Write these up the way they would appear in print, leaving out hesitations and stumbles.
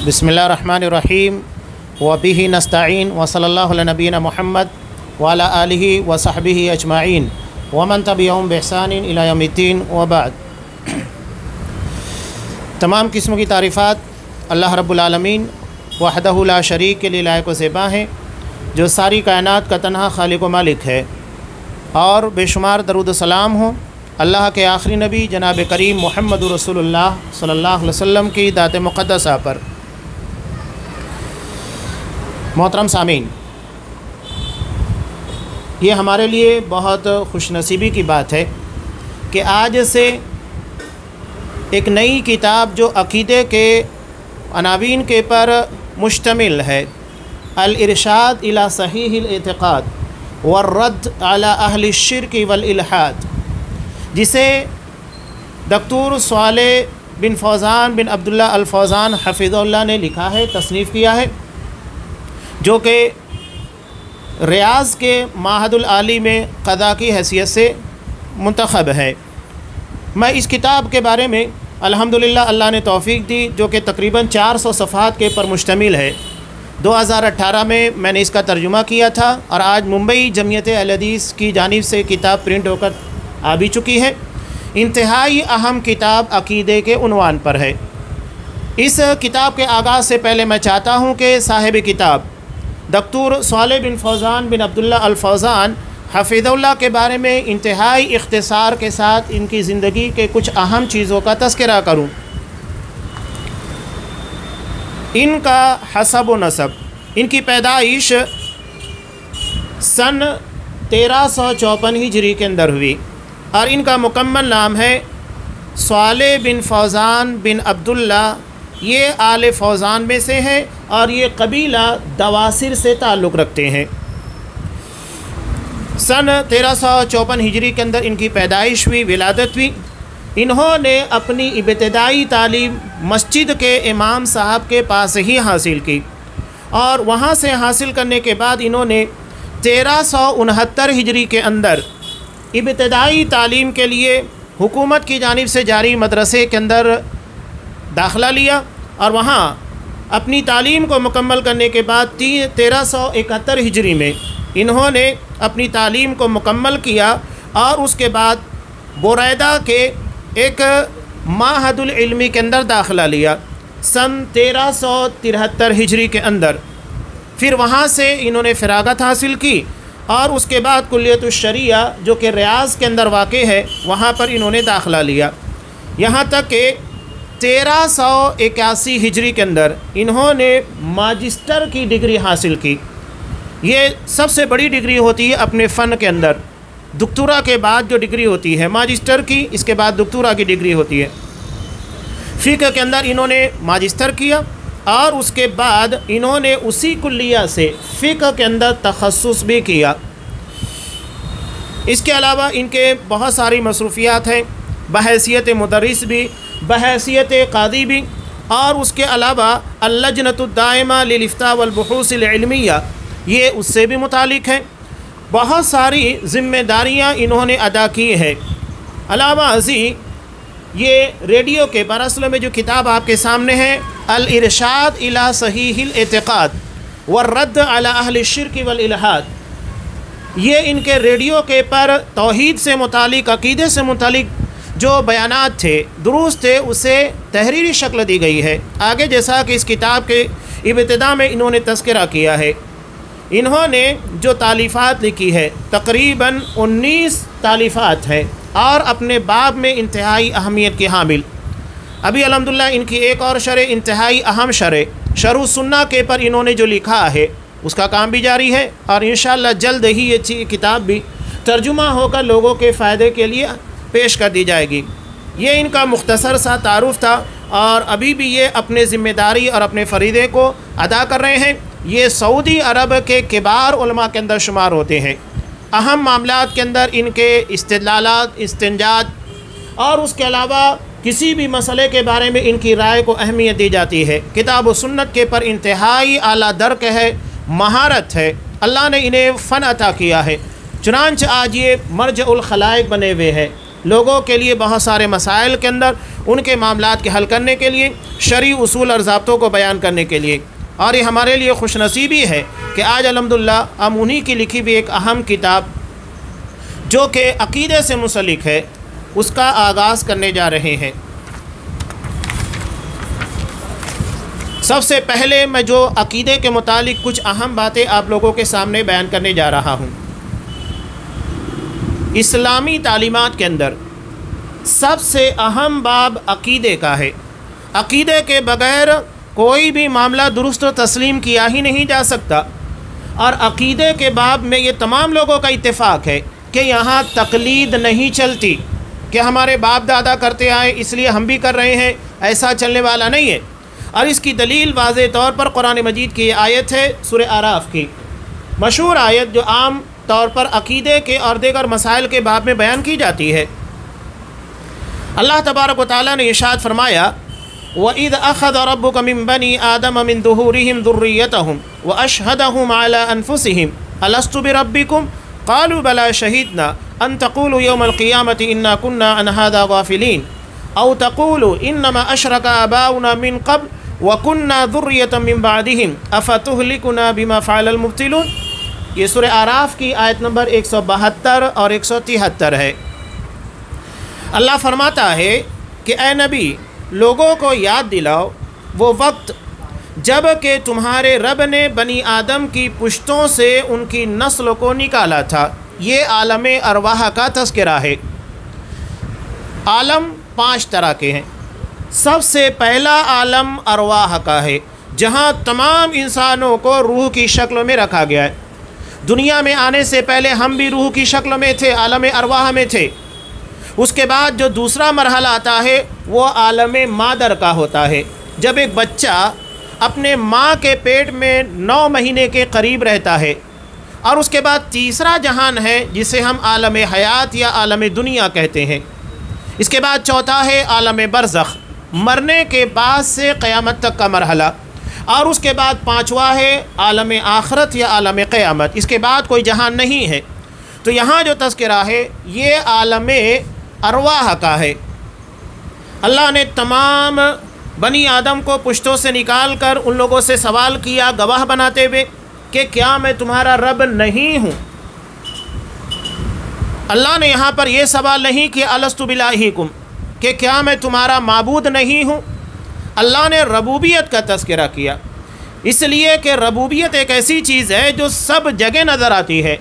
بسم اللہ الرحمن الرحیم وبہ نستعین وصلی اللہ علی نبینا محمد وعلی آلہ وصحبہ اجمعین ومن تبعہم بإحسان الی یوم الدین وبعد۔ تمام قسم کی تعریفات اللہ رب العالمین وحدہ لا شریک کے لیے لائق و زیبا ہیں، جو ساری کائنات کا تنہا خالق و مالک ہے، اور بے شمار درود و سلام ہوں اللہ کے آخری نبی جناب کریم محمد رسول اللہ صلی اللہ علیہ وسلم کی ذات مقدسہ پر۔ محترم سامعین، یہ ہمارے لیے بہت خوش نصیبی کی بات ہے کہ آج سے ایک نئی کتاب جو عقیدے کے عناوین کے پر مشتمل ہے، الارشاد الی صحیح الاعتقاد والرد علی اہل الشرک والالحاد، جسے دکتور صالح بن فوزان بن عبداللہ الفوزان حفظہ اللہ نے لکھا ہے، تصنیف کیا ہے، جو کہ ریاض کے معہد العالی میں قضا کی حیثیت سے منتخب ہے۔ میں اس کتاب کے بارے میں الحمدللہ اللہ نے توفیق دی، جو کہ تقریباً 400 صفحات کے پر مشتمل ہے۔ 2018 میں نے اس کا ترجمہ کیا تھا، اور آج ممبئی جمعیت اہل حدیث کی جانب سے کتاب پرنٹ ہو کر آ بھی چکی ہے۔ انتہائی اہم کتاب عقیدے کے عنوان پر ہے۔ اس کتاب کے آغاز سے پہلے میں چاہتا ہوں کہ صاحب کتاب دکتور صالح بن فوزان بن عبداللہ الفوزان حفظہ اللہ کے بارے میں انتہائی اختصار کے ساتھ ان کی زندگی کے کچھ اہم چیزوں کا تذکرہ کروں۔ ان کا حسب و نسب، ان کی پیدائش سن 1354 ہجری کے اندر ہوئی، اور ان کا مکمل نام ہے صالح بن فوزان بن عبداللہ۔ یہ آل فوزان میں سے ہیں، اور یہ قبیلہ دواسر سے تعلق رکھتے ہیں۔ سن 1354 ہجری کے اندر ان کی پیدائش ہوئی، ولادت ہوئی۔ انہوں نے اپنی ابتدائی تعلیم مسجد کے امام صاحب کے پاس ہی حاصل کی، اور وہاں سے حاصل کرنے کے بعد انہوں نے 1369 ہجری کے اندر ابتدائی تعلیم کے لیے حکومت کی جانب سے جاری مدرسے کے اندر داخلہ لیا، اور وہاں اپنی تعلیم کو مکمل کرنے کے بعد 1371 ہجری میں انہوں نے اپنی تعلیم کو مکمل کیا، اور اس کے بعد بریدہ کے ایک معہد العلمی کے اندر داخلہ لیا سن 1373 ہجری کے اندر۔ پھر وہاں سے انہوں نے فراغت حاصل کی، اور اس کے بعد کلیت الشریعہ جو کہ ریاض کے اندر واقع ہے، وہاں پر انہوں نے داخلہ لیا، یہاں تک کہ 1381 ہجری کے اندر انہوں نے ماجسٹر کی ڈگری حاصل کی۔ یہ سب سے بڑی ڈگری ہوتی ہے اپنے فن کے اندر، دکتورا کے بعد جو ڈگری ہوتی ہے ماجسٹر کی، اس کے بعد دکتورا کی ڈگری ہوتی ہے۔ فقہ کے اندر انہوں نے ماجسٹر کیا، اور اس کے بعد انہوں نے اسی کلیہ سے فقہ کے اندر تخصص بھی کیا۔ اس کے علاوہ ان کے بہت ساری مصروفیات ہیں، بحیثیت مدرس بھی، بحیثیت قاضی بھی، اور اس کے علاوہ اللجنۃ الدائمہ للافتاء والبحوث العلمیہ، یہ اس سے بھی متعلق ہے۔ بہت ساری ذمہ داریاں انہوں نے ادا کی ہیں۔ علاوہ ازیں یہ ریڈیو کے براصل میں جو کتاب آپ کے سامنے ہے، الارشاد الی صحیح الاعتقاد والرد علی اہل الشرک والالحاد، یہ ان کے ریڈیو کے پر توحید سے متعلق، عقیدے سے متعلق جو بیانات تھے، دروس تھے، اسے تحریری شکل دی گئی ہے۔ آگے جیسا کہ اس کتاب کے ابتدا میں انہوں نے تذکرہ کیا ہے، انہوں نے جو تالیفات لکھی ہے تقریباً 19 تالیفات ہیں، اور اپنے باب میں انتہائی اہمیت کی حامل۔ ابھی الحمدللہ ان کی ایک اور شرح، انتہائی اہم شرح السنہ کے پر انہوں نے جو لکھا ہے، اس کا کام بھی جاری ہے، اور انشاءاللہ جلد ہی یہ کتاب بھی ترجمہ ہو کر لوگوں کے فائدے کے لیے پیش کر دی جائے گی۔ یہ ان کا مختصر سا تعارف تھا، اور ابھی بھی یہ اپنے ذمہ داری اور اپنے فریضے کو ادا کر رہے ہیں۔ یہ سعودی عرب کے کبار علماء کے اندر شمار ہوتے ہیں۔ اہم معاملات کے اندر ان کے استدلالات، استنجاد، اور اس کے علاوہ کسی بھی مسئلے کے بارے میں ان کی رائے کو اہمیت دی جاتی ہے۔ کتاب و سنت کے پر انتہائی اعلیٰ درک ہے، مہارت ہے، اللہ نے انہیں فن عطا کیا ہے، چنانچہ آج یہ مرجع الخلائق بنے ہوئے ہیں۔ لوگوں کے لیے بہت سارے مسائل کے اندر ان کے معاملات کے حل کرنے کے لیے، شرعی اصول اور ضابطوں کو بیان کرنے کے لیے۔ اور یہ ہمارے لیے خوش نصیبی ہے کہ آج الحمدللہ ہم انہی کی لکھی بھی ایک اہم کتاب جو کہ عقیدے سے منسلک ہے اس کا آغاز کرنے جا رہے ہیں۔ سب سے پہلے میں جو عقیدے کے متعلق کچھ اہم باتیں آپ لوگوں کے سامنے بیان کرنے جا رہا ہوں۔ اسلامی تعلیمات کے اندر سب سے اہم باب عقیدے کا ہے۔ عقیدے کے بغیر کوئی بھی معاملہ درست و تسلیم کیا ہی نہیں جا سکتا، اور عقیدے کے باب میں یہ تمام لوگوں کا اتفاق ہے کہ یہاں تقلید نہیں چلتی کہ ہمارے باپ دادا کرتے آئے اس لیے ہم بھی کر رہے ہیں، ایسا چلنے والا نہیں ہے۔ اور اس کی دلیل واضح طور پر قرآن مجید کی یہ آیت ہے، سورہ اعراف کی مشہور آیت جو عام طور پر عقیدے کے اور دیگر مسائل کے باب میں بیان کی جاتی ہے۔ اللہ تبارک و تعالیٰ نے ارشاد فرمایا، وَإِذْ أَخَذَ رَبُّكَ مِن بَنِي آدَمَ مِن ظُهُورِهِمْ ذُرِّيَّتَهُمْ وَأَشْهَدَهُمْ عَلَىٰ أَنفُسِهِمْ أَلَسْتُ بِرَبِّكُمْ قَالُوا بَلَىٰ شَهِدْنَا أَن تَقُولُوا يَوْمَ الْقِيَامَةِ إِنَّا كُنَّا عَنْ هَٰذَا غَافِلِينَ أَوْ تَقُولُوا إِنَّمَا أَشْرَكَ آبَاؤُنَا مِن قَبْلُ وَكُنَّا ذُرِّيَّةً مِّن بَعْدِهِمْ أَفَتُهْلِكُنَا بِمَا فَعَلَ الْمُبْطِلُونَ۔ یہ سورہ اعراف کی آیت نمبر 172 اور 173 ہے۔ اللہ فرماتا ہے کہ اے نبی، لوگوں کو یاد دلاؤ وہ وقت جب کہ تمہارے رب نے بنی آدم کی پشتوں سے ان کی نسل کو نکالا تھا۔ یہ عالم ارواح کا تذکرہ ہے۔ عالم 5 طرح کے ہیں۔ سب سے پہلا عالم ارواح کا ہے، جہاں تمام انسانوں کو روح کی شکل میں رکھا گیا ہے۔ دنیا میں آنے سے پہلے ہم بھی روح کی شکل میں تھے، عالم ارواح میں تھے۔ اس کے بعد جو دوسرا مرحلہ آتا ہے وہ عالم مادر کا ہوتا ہے، جب ایک بچہ اپنے ماں کے پیٹ میں 9 مہینے کے قریب رہتا ہے۔ اور اس کے بعد تیسرا جہان ہے جسے ہم عالم حیات یا عالم دنیا کہتے ہیں۔ اس کے بعد چوتھا ہے عالم برزخ، مرنے کے بعد سے قیامت تک کا مرحلہ۔ اور اس کے بعد 5واں ہے عالم آخرت یا عالم قیامت۔ اس کے بعد کوئی جہان نہیں ہے۔ تو یہاں جو تذکرہ ہے یہ عالم ارواح کا ہے۔ اللہ نے تمام بنی آدم کو پشتوں سے نکال کر ان لوگوں سے سوال کیا گواہ بناتے ہوئے کہ کیا میں تمہارا رب نہیں ہوں؟ اللہ نے یہاں پر یہ سوال نہیں کیا الست بالہکم کہ کیا میں تمہارا معبود نہیں ہوں۔ اللہ نے ربوبیت کا تذکرہ کیا، اس لیے کہ ربوبیت ایک ایسی چیز ہے جو سب جگہ نظر آتی ہے۔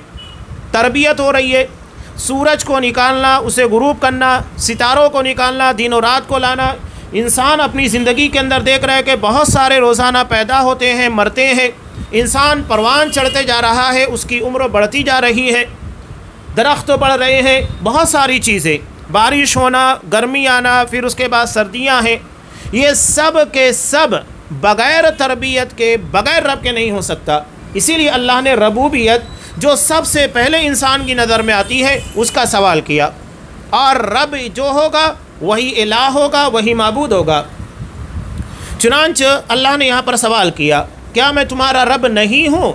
تربیت ہو رہی ہے، سورج کو نکالنا، اسے غروب کرنا، ستاروں کو نکالنا، دن و رات کو لانا۔ انسان اپنی زندگی کے اندر دیکھ رہا ہے کہ بہت سارے روزانہ پیدا ہوتے ہیں، مرتے ہیں۔ انسان پروان چڑھتے جا رہا ہے، اس کی عمر بڑھتی جا رہی ہے، درخت بڑھ رہے ہیں، بہت ساری چیزیں، بارش ہونا، گرمی آنا، پھر اس کے بعد سردیاں ہیں۔ یہ سب کے سب بغیر تربیت کے، بغیر رب کے نہیں ہو سکتا۔ اسی لیے اللہ نے ربوبیت جو سب سے پہلے انسان کی نظر میں آتی ہے اس کا سوال کیا، اور رب جو ہوگا وہی الہ ہوگا، وہی معبود ہوگا۔ چنانچہ اللہ نے یہاں پر سوال کیا کیا میں تمہارا رب نہیں ہوں؟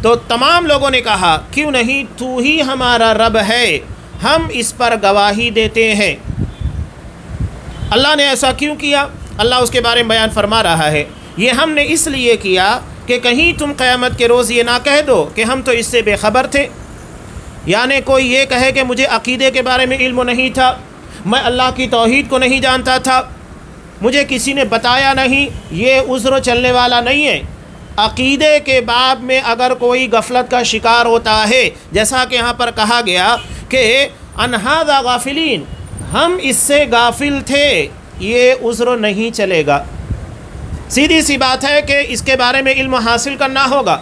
تو تمام لوگوں نے کہا کیوں نہیں، تو ہی ہمارا رب ہے، ہم اس پر گواہی دیتے ہیں۔ اللہ نے ایسا کیوں کیا؟ اللہ اس کے بارے میں بیان فرما رہا ہے، یہ ہم نے اس لیے کیا کہ کہیں تم قیامت کے روز یہ نہ کہہ دو کہ ہم تو اس سے بے خبر تھے۔ یعنی کوئی یہ کہے کہ مجھے عقیدے کے بارے میں علم نہیں تھا، میں اللہ کی توحید کو نہیں جانتا تھا، مجھے کسی نے بتایا نہیں، یہ عذر چلنے والا نہیں ہے۔ عقیدے کے باب میں اگر کوئی غفلت کا شکار ہوتا ہے، جیسا کہ یہاں پر کہا گیا کہ عن ھذا غافلین، ہم اس سے غافل تھے، یہ عذر نہیں چلے گا۔ سیدھی سی بات ہے کہ اس کے بارے میں علم حاصل کرنا ہوگا۔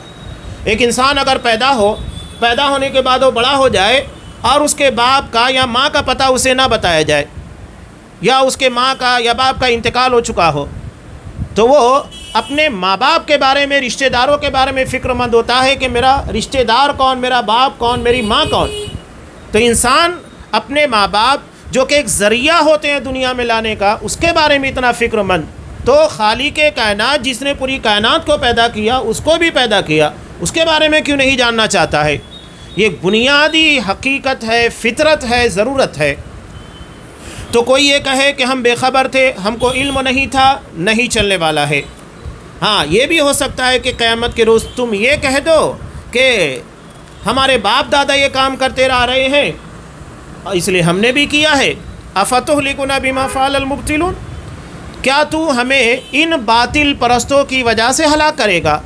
ایک انسان اگر پیدا ہونے کے بعد وہ بڑا ہو جائے اور اس کے باپ کا یا ماں کا پتہ اسے نہ بتایا جائے، یا اس کے ماں کا یا باپ کا انتقال ہو چکا ہو، تو وہ اپنے ماں باپ کے بارے میں، رشتہ داروں کے بارے میں فکر مند ہوتا ہے کہ میرا رشتہ دار کون، میرا باپ کون، میری ماں کون۔ تو انسان اپنے ماں باپ جو کہ ایک ذریعہ ہوتے ہیں دنیا میں لانے کا، اس کے بارے میں اتنا فکر مند، تو خالق کائنات جس نے پوری کائنات کو پیدا کیا، اس کو بھی پیدا کیا، اس کے بارے میں کیوں نہیں جاننا چاہتا ہے؟ یہ بنیادی حقیقت ہے، فطرت ہے، ضرورت ہے۔ تو کوئی یہ کہے کہ ہم بے خبر تھے، ہم کو علم نہیں تھا، نہیں چلنے والا ہے۔ ہاں یہ بھی ہو سکتا ہے کہ قیامت کے روز تم یہ کہہ دو کہ ہمارے باپ دادا یہ کام کرتے آ رہے ہیں اس لیے ہم نے بھی کیا ہے۔ افتہلکنا بما فعل المبطلون، کیا تو ہمیں ان باطل پرستوں کی وجہ سے ہلاک کرے گا؟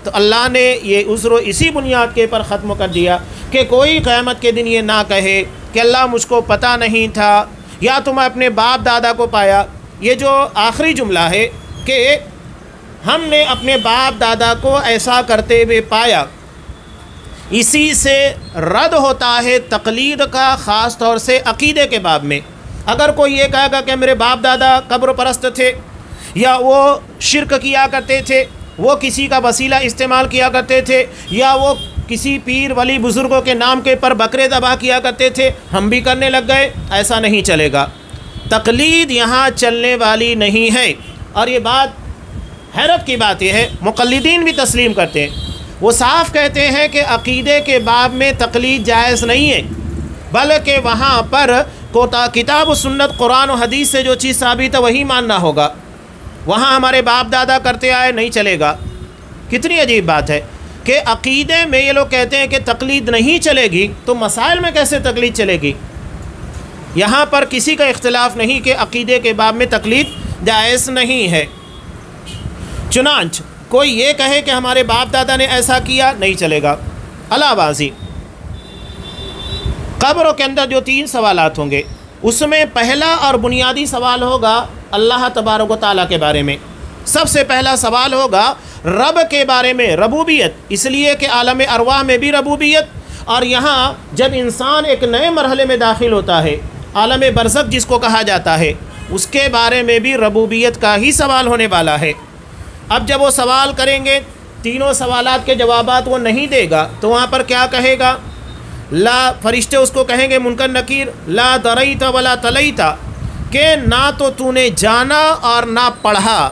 تو اللہ نے یہ عذر اسی بنیاد کے پر ختم کر دیا کہ کوئی قیامت کے دن یہ نہ کہے کہ اللہ مجھ کو پتہ نہیں تھا یا تم اپنے باپ دادا کو پایا۔ یہ جو آخری جملہ ہے کہ ہم نے اپنے باپ دادا کو ایسا کرتے ہوئے پایا، اسی سے رد ہوتا ہے تقلید کا، خاص طور سے عقیدے کے باب میں۔ اگر کوئی یہ کہے گا کہ میرے باپ دادا قبر پرست تھے، یا وہ شرک کیا کرتے تھے، وہ کسی کا وسیلہ استعمال کیا کرتے تھے، یا وہ کسی پیر ولی بزرگوں کے نام کے پر بکرے ذبح کیا کرتے تھے، ہم بھی کرنے لگ گئے، ایسا نہیں چلے گا۔ تقلید یہاں چلنے والی نہیں ہے۔ اور یہ بات حیرت کی بات یہ ہے، مقلدین بھی تسلیم کرتے ہیں، وہ صاف کہتے ہیں کہ عقیدے کے باب میں تقلید جائز نہیں ہے، بلکہ وہاں پر کتاب و سنت، قرآن و حدیث سے جو چیز ثابت ہے وہی ماننا ہوگا۔ وہاں ہمارے باپ دادا کرتے آئے نہیں چلے گا۔ کتنی عجیب بات ہے کہ عقیدے میں یہ لوگ کہتے ہیں کہ تقلید نہیں چلے گی، تو مسائل میں کیسے تقلید چلے گی؟ یہاں پر کسی کا اختلاف نہیں کہ عقیدے کے باب میں تقلید جائز نہیں ہے۔ چنانچہ کوئی یہ کہے کہ ہمارے باپ دادا نے ایسا کیا، نہیں چلے گا۔ اللہ بازی، قبروں کے اندر جو 3 سوالات ہوں گے، اس میں پہلا اور بنیادی سوال ہوگا اللہ تبارک و تعالیٰ کے بارے میں۔ سب سے پہلا سوال ہوگا رب کے بارے میں، ربوبیت، اس لیے کہ عالم ارواح میں بھی ربوبیت، اور یہاں جب انسان ایک نئے مرحلے میں داخل ہوتا ہے، عالم برزخ جس کو کہا جاتا ہے، اس کے بارے میں بھی ربوبیت کا ہی سوال ہونے والا ہے۔ اب جب وہ سوال کریں گے، تینوں سوالات کے جوابات وہ نہیں دے گا، تو وہاں پر کیا کہے گا؟ لا، فرشتے اس کو کہیں گے منکر نکیر، لا دریت ولا تلیت، کہ نہ تو نے جانا اور نہ پڑھا،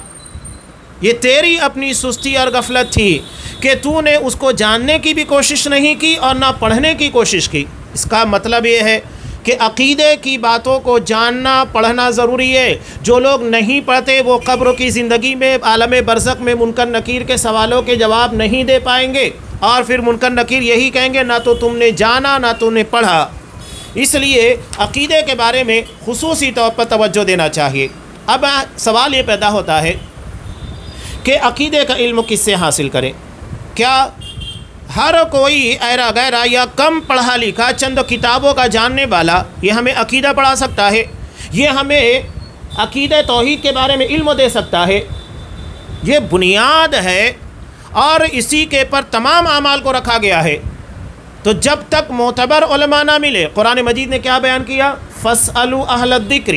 یہ تیری اپنی سستی اور غفلت تھی کہ تو نے اس کو جاننے کی بھی کوشش نہیں کی اور نہ پڑھنے کی کوشش کی۔ اس کا مطلب یہ ہے کہ عقیدے کی باتوں کو جاننا پڑھنا ضروری ہے۔ جو لوگ نہیں پڑھتے وہ قبر کی زندگی میں، عالم برزخ میں منکر نکیر کے سوالوں کے جواب نہیں دے پائیں گے، اور پھر منکر نکیر یہی کہیں گے نہ تو تم نے جانا نہ تم نے پڑھا۔ اس لیے عقیدے کے بارے میں خصوصی طور پر توجہ دینا چاہیے۔ اب سوال یہ پیدا ہوتا ہے کہ عقیدے کا علم کس سے حاصل کریں؟ کیا ہر کوئی ایرا غیرا یا کم پڑھا لکھا چند کتابوں کا جاننے والا یہ ہمیں عقیدہ پڑھا سکتا ہے؟ یہ ہمیں عقیدہ توحید کے بارے میں علم دے سکتا ہے؟ یہ بنیاد ہے اور اسی کے پر تمام اعمال کو رکھا گیا ہے۔ تو جب تک معتبر علماء نہ ملے، قرآن مجید نے کیا بیان کیا؟ فاسألوا اہل الذکر،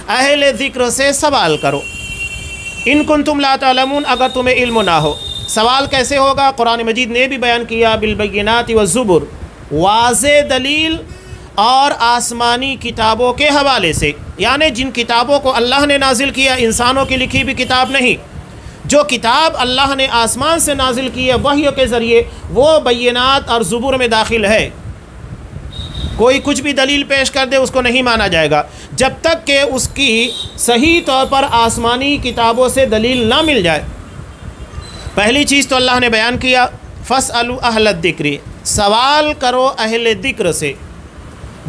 اہل ذکر سے سوال کرو، ان کنتم لا تعلمون، اگر تمہیں علم نہ ہو۔ سوال کیسے ہوگا؟ قرآن مجید نے بھی بیان کیا، بالبینات والزبر، واضح دلیل اور آسمانی کتابوں کے حوالے سے، یعنی جن کتابوں کو اللہ نے نازل کیا، انسانوں کی لکھی بھی کتاب نہیں، جو کتاب اللہ نے آسمان سے نازل کی ہے وحی کے ذریعے، وہ بینات اور زبر میں داخل ہے۔ کوئی کچھ بھی دلیل پیش کر دے اس کو نہیں مانا جائے گا جب تک کہ اس کی صحیح طور پر آسمانی کتابوں سے دلیل نہ مل جائے۔ پہلی چیز تو اللہ نے بیان کیا فاسألوا اہل الذکر، سوال کرو اہل ذکر سے۔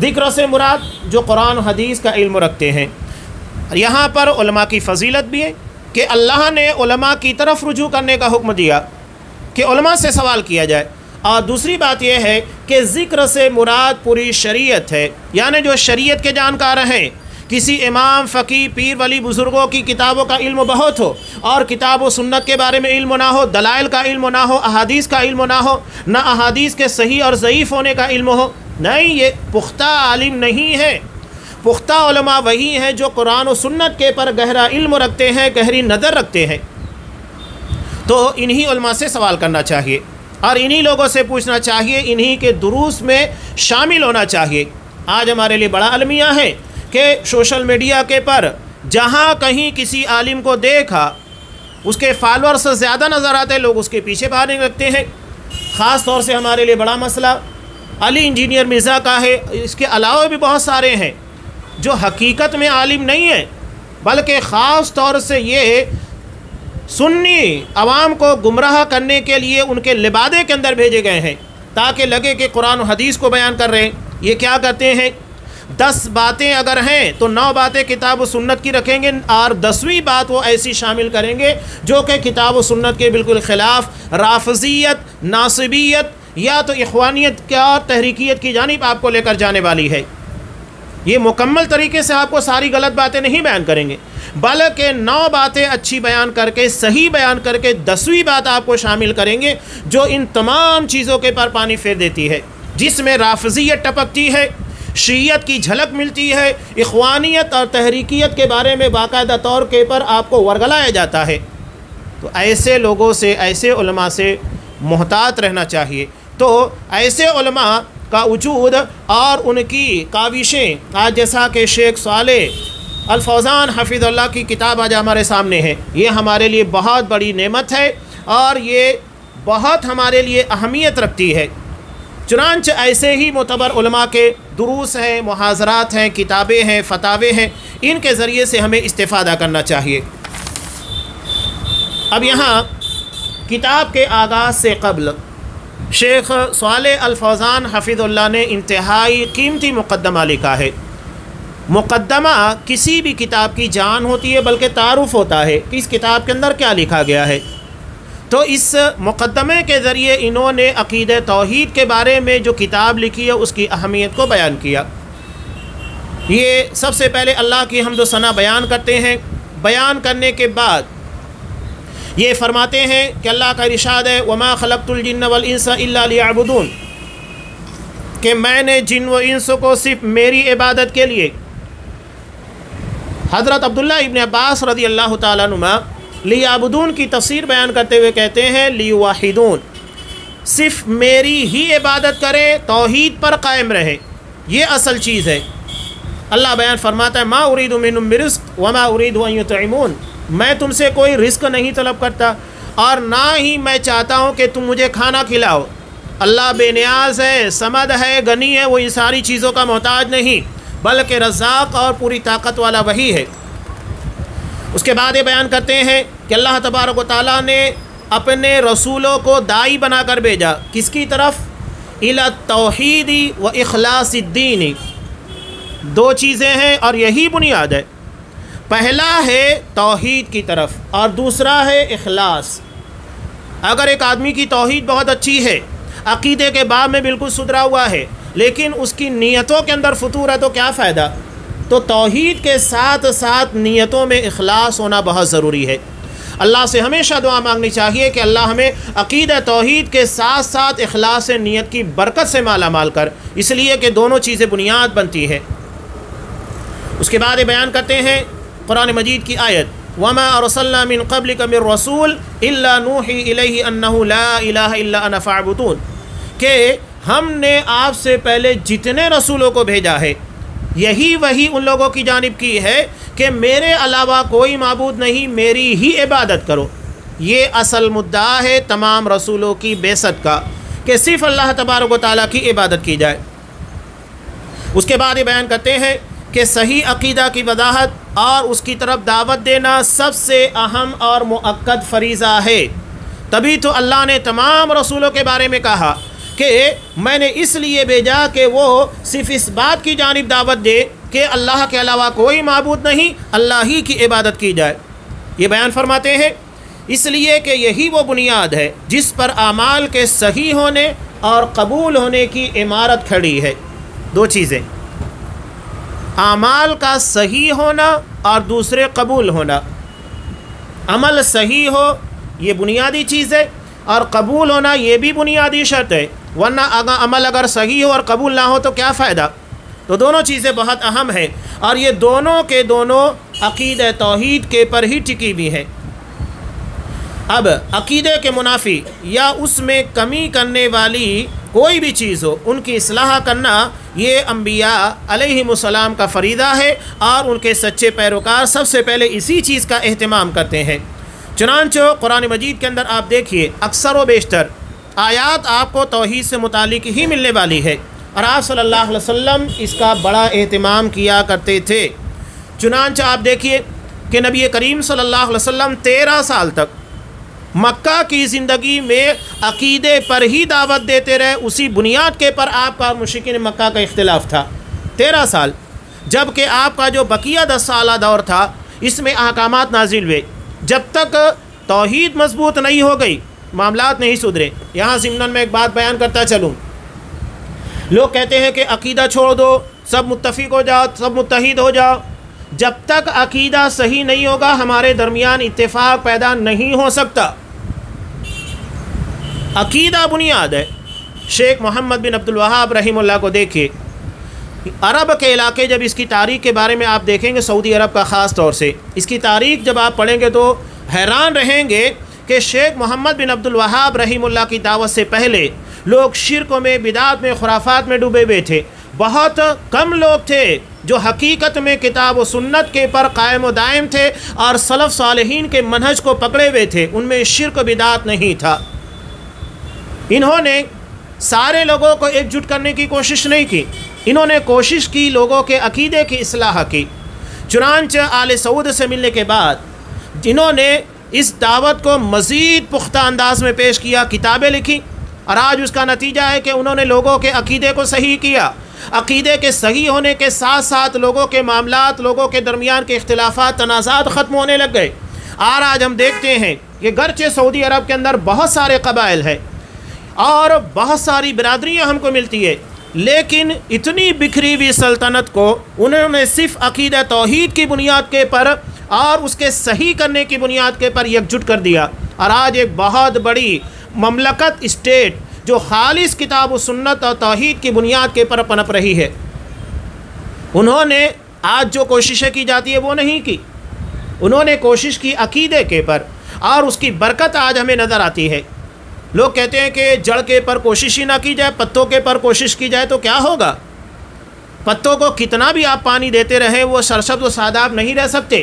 ذکر سے مراد جو قرآن و حدیث کا علم رکھتے ہیں۔ یہاں پر علماء کی فضیلت بھی ہے کہ اللہ نے علماء کی طرف رجوع کرنے کا حکم دیا کہ علماء سے سوال کیا جائے۔ اور دوسری بات یہ ہے کہ ذکر سے مراد پوری شریعت ہے، یعنی جو شریعت کے جانکار ہیں، کسی امام، فقی، پیر ولی بزرگوں کی کتابوں کا علم بہت ہو اور کتاب و سنت کے بارے میں علم نہ ہو، دلائل کا علم نہ ہو، احادیث کا علم نہ ہو، نہ احادیث کے صحیح اور ضعیف ہونے کا علم ہو، نہیں، یہ پختہ عالم نہیں ہے۔ پختہ علماء وہی ہیں جو قرآن و سنت کے پر گہرا علم رکھتے ہیں، گہری نظر رکھتے ہیں۔ تو انہی علماء سے سوال کرنا چاہیے اور انہی لوگوں سے پوچھنا چاہیے، انہی کے دروس میں شامل ہونا چاہیے۔ آج ہمارے لیے بڑا المیہ ہے کہ سوشل میڈیا کے پر جہاں کہیں کسی عالم کو دیکھا، اس کے فالورز زیادہ نظر آتے، لوگ اس کے پیچھے بھاگنے لگتے ہیں۔ خاص طور سے ہمارے لیے بڑا مسئلہ علی انجینئر مرزا کا ہے، اس کے علاوہ بھی بہت سارے ہیں۔ جو حقیقت میں عالم نہیں ہے، بلکہ خاص طور سے یہ سنی عوام کو گمراہ کرنے کے لیے ان کے لبادے کے اندر بھیجے گئے ہیں تاکہ لگے کہ قرآن و حدیث کو بیان کر رہے ہیں۔ یہ کیا کرتے ہیں، 10 باتیں اگر ہیں تو 9 باتیں کتاب و سنت کی رکھیں گے اور 10ویں بات وہ ایسی شامل کریں گے جو کہ کتاب و سنت کے بالکل خلاف، رافضیت، ناصبیت یا تو اخوانیت کیا اور تحریکیت کی جانب آپ کو لے کر جانے والی ہے۔ یہ مکمل طریقے سے آپ کو ساری غلط باتیں نہیں بیان کریں گے، بلکہ 9 باتیں اچھی بیان کر کے، صحیح بیان کر کے 10ویں بات آپ کو شامل کریں گے جو ان تمام چیزوں کے پر پانی پھیر دیتی ہے، جس میں رافضیت ٹپکتی ہے، شیعت کی جھلک ملتی ہے، اخوانیت اور تحریکیت کے بارے میں باقاعدہ طور کے پر آپ کو ورگلایا جاتا ہے۔ تو ایسے لوگوں سے، ایسے علماء سے محتاط رہنا چاہیے۔ تو ایسے علماء کا وجود اور ان کی کاوشیں، آج جیسا کہ شیخ صالح الفوزان حفظ اللہ کی کتاب آج ہمارے سامنے ہے، یہ ہمارے لیے بہت بڑی نعمت ہے اور یہ بہت ہمارے لیے اہمیت رکھتی ہے۔ چنانچہ ایسے ہی معتبر علماء کے دروس ہیں، محاضرات ہیں، کتابیں ہیں، فتاوے ہیں، ان کے ذریعے سے ہمیں استفادہ کرنا چاہیے۔ اب یہاں کتاب کے آغاز سے قبل شیخ صالح الفوزان حفظ اللہ نے انتہائی قیمتی مقدمہ لکھا ہے۔ مقدمہ کسی بھی کتاب کی جان ہوتی ہے، بلکہ تعارف ہوتا ہے کہ اس کتاب کے اندر کیا لکھا گیا ہے۔ تو اس مقدمے کے ذریعے انہوں نے عقیدہ توحید کے بارے میں جو کتاب لکھی ہے اس کی اہمیت کو بیان کیا۔ یہ سب سے پہلے اللہ کی حمد و ثنا بیان کرتے ہیں، بیان کرنے کے بعد یہ فرماتے ہیں کہ اللہ کا ارشاد ہے وَمَا خَلَقْتُ الْجِنَّ وَالْإِنسَ إِلَّا لِيَعْبُدُونَ، کہ میں نے جن و انس کو صرف میری عبادت کے لیے۔ حضرت عبداللہ ابن عباس رضی اللہ تعالیٰ عنہما لیعبدون کی تفسیر بیان کرتے ہوئے کہتے ہیں لیوحدون، صرف میری ہی عبادت کریں، توحید پر قائم رہے، یہ اصل چیز ہے۔ اللہ بیان فرماتا ہے ما اريد منهم من رزق وما اريد ان يطعمون، میں تم سے کوئی رزق نہیں طلب کرتا اور نہ ہی میں چاہتا ہوں کہ تم مجھے کھانا کھلاؤ۔ اللہ بے نیاز ہے، صمد ہے، غنی ہے، وہ ان ساری چیزوں کا محتاج نہیں، بلکہ رزاق اور پوری طاقت والا وہی ہے۔ اس کے بعد یہ بیان کرتے ہیں کہ اللہ تبارک و تعالیٰ نے اپنے رسولوں کو داعی بنا کر بھیجا، کس کی طرف؟ الی التوحید و اخلاص الدین۔ 2 چیزیں ہیں اور یہی بنیاد ہے، پہلا ہے توحید کی طرف اور دوسرا ہے اخلاص۔ اگر ایک آدمی کی توحید بہت اچھی ہے، عقیدے کے باب میں بالکل سدھرا ہوا ہے، لیکن اس کی نیتوں کے اندر فتور ہے تو کیا فائدہ؟ تو توحید کے ساتھ ساتھ نیتوں میں اخلاص ہونا بہت ضروری ہے۔ اللہ سے ہمیشہ دعا مانگنی چاہیے کہ اللہ ہمیں عقیدہ توحید کے ساتھ ساتھ اخلاص نیت کی برکت سے مالا مال کر، اس لیے کہ دونوں چیزیں بنیاد بنتی ہے۔ اس کے بعد یہ بیان کرتے ہیں قرآن مجید کی آیت وَمَا أَرْسَلْنَا مِن قَبْلِكَ مِن رَّسُولٍ إِلَّا نُوحِي إِلَيْهِ أَنَّهُ لَا إِلَٰهَ إِلَّا أَنَا فَاعْبُدُونِ، کہ ہم نے آپ سے پہلے جتنے رسولوں کو بھیجا ہے یہی وہی ان لوگوں کی جانب کی ہے کہ میرے علاوہ کوئی معبود نہیں، میری ہی عبادت کرو۔ یہ اصل مدعا ہے تمام رسولوں کی بعثت کا کہ صرف اللہ تبارک و تعالیٰ کی عبادت کی جائے۔ اس کے بعد یہ بیان کرتے ہیں کہ صحیح عقیدہ کی وضاحت اور اس کی طرف دعوت دینا سب سے اہم اور مؤکد فریضہ ہے۔ تبھی تو اللہ نے تمام رسولوں کے بارے میں کہا کہ میں نے اس لیے بھیجا کہ وہ صرف اس بات کی جانب دعوت دے کہ اللہ کے علاوہ کوئی معبود نہیں، اللہ ہی کی عبادت کی جائے۔ یہ بیان فرماتے ہیں اس لیے کہ یہی وہ بنیاد ہے جس پر اعمال کے صحیح ہونے اور قبول ہونے کی عمارت کھڑی ہے۔ 2 چیزیں، اعمال کا صحیح ہونا اور دوسرے قبول ہونا۔ عمل صحیح ہو یہ بنیادی چیز ہے اور قبول ہونا یہ بھی بنیادی شرط ہے، ورنہ عمل اگر صحیح ہو اور قبول نہ ہو تو کیا فائدہ؟ تو دونوں چیزیں بہت اہم ہیں اور یہ دونوں کے دونوں عقیدہ توحید کے پر ہی ٹکی ہوئی ہیں۔ اب عقیدے کے منافی یا اس میں کمی کرنے والی کوئی بھی چیز ہو ان کی اصلاح کرنا یہ انبیاء علیہم السلام کا فریضہ ہے اور ان کے سچے پیروکار سب سے پہلے اسی چیز کا اہتمام کرتے ہیں۔ چنانچہ قرآن مجید کے اندر آپ دیکھیے اکثر و بیشتر آیات آپ کو توحید سے متعلق ہی ملنے والی ہے، اور آپ صلی اللہ علیہ وسلم اس کا بڑا اہتمام کیا کرتے تھے۔ چنانچہ آپ دیکھیے کہ نبی کریم صلی اللہ علیہ وسلم 13 سال تک مکہ کی زندگی میں عقیدے پر ہی دعوت دیتے رہے، اسی بنیاد کے پر آپ کا مشرکین مکہ کا اختلاف تھا 13 سال، جبکہ آپ کا جو بقیہ 10 سالہ دور تھا اس میں احکامات نازل ہوئے۔ جب تک توحید مضبوط نہیں ہو گئی معاملات نہیں سدھرے۔ یہاں ضمن میں ایک بات بیان کرتا چلوں، لوگ کہتے ہیں کہ عقیدہ چھوڑ دو، سب متفق ہو جاؤ، سب متحد ہو جاؤ۔ جب تک عقیدہ صحیح نہیں ہوگا ہمارے درمیان اتفاق پیدا نہیں ہو سکتا۔ عقیدہ بنیاد ہے۔ شیخ محمد بن عبد الوہاب رحمہ اللہ کو دیکھیے، عرب کے علاقے جب اس کی تاریخ کے بارے میں آپ دیکھیں گے، سعودی عرب کا خاص طور سے اس کی تاریخ جب آپ پڑھیں گے تو حیران رہیں گے کہ شیخ محمد بن عبد الوہاب رحمہ اللہ کی دعوت سے پہلے لوگ شرک میں، بدعات میں، خرافات میں ڈوبے ہوئے تھے۔ بہت کم لوگ تھے جو حقیقت میں کتاب و سنت کے پر قائم و دائم تھے اور سلف صالحین کے منہج کو پکڑے ہوئے تھے، ان میں شرک و بدعات نہیں تھا۔ انہوں نے سارے لوگوں کو ایک جٹ کرنے کی کوشش نہیں کی، انہوں نے کوشش کی لوگوں کے عقیدے کی اصلاح کی۔ چنانچہ آل سعود سے ملنے کے بعد جنہوں نے اس دعوت کو مزید پختہ انداز میں پیش کیا، کتابیں لکھی، اور آج اس کا نتیجہ ہے کہ انہوں نے لوگوں کے عقیدے کو صحیح کیا۔ عقیدے کے صحیح ہونے کے ساتھ ساتھ لوگوں کے معاملات، لوگوں کے درمیان کے اختلافات، تنازعات ختم ہونے لگ گئے۔ اور آج ہم دیکھتے ہیں کہ گرچہ سعودی عرب کے اندر بہت سارے قبائل ہیں اور بہت ساری برادریاں ہم کو ملتی ہے، لیکن اتنی بکھری ہوئی سلطنت کو انہوں نے صرف عقیدہ توحید کی بنیاد کے پر اور اس کے صحیح کرنے کی بنیاد کے پر یکجٹ کر دیا، اور آج ایک بہت بڑی مملکت، اسٹیٹ جو خالص کتاب و سنت اور توحید کی بنیاد کے پر پنپ رہی ہے۔ انہوں نے آج جو کوششیں کی جاتی ہے وہ نہیں کی، انہوں نے کوشش کی عقیدے کے پر، اور اس کی برکت آج ہمیں نظر آتی ہے۔ لوگ کہتے ہیں کہ جڑ کے پر کوشش ہی نہ کی جائے، پتوں کے پر کوشش کی جائے تو کیا ہوگا؟ پتوں کو کتنا بھی آپ پانی دیتے رہیں وہ سرسبز و شاداب نہیں رہ سکتے،